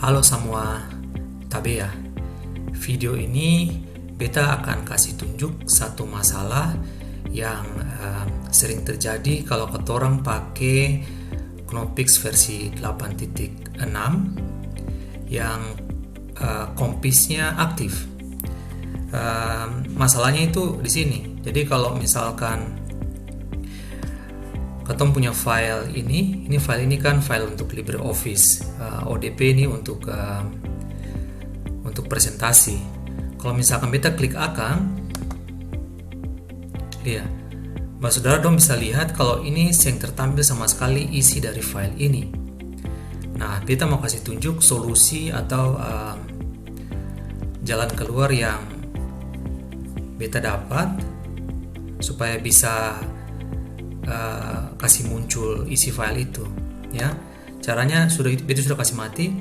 Halo semua, Tabea. Video ini beta akan kasih tunjuk satu masalah yang sering terjadi kalau ketorang pakai Knoppix versi 8.6 yang kompisnya aktif. Masalahnya itu di sini. Jadi kalau misalkan ketemu punya file ini file ini kan file untuk LibreOffice, ODP ini untuk presentasi. Kalau misalkan beta klik akan, ya, saudara dong bisa lihat kalau ini yang tertampil sama sekali isi dari file ini. Nah, beta mau kasih tunjuk solusi atau jalan keluar yang beta dapat supaya bisa kasih muncul isi file itu, ya. Caranya beta sudah kasih mati.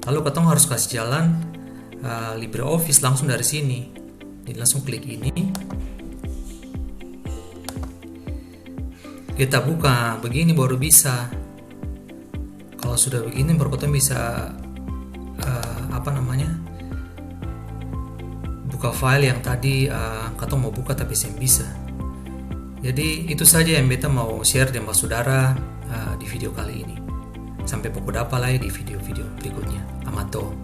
Lalu ketong harus kasih jalan LibreOffice langsung dari sini. Jadi langsung klik ini. Kita buka begini baru bisa. Kalau sudah begini baru ketong bisa buka file yang tadi ketong mau buka tapi belum bisa. Jadi itu saja yang beta mau share dengan saudara di video kali ini. Sampai pokok dapat lagi di video-video berikutnya. Amato.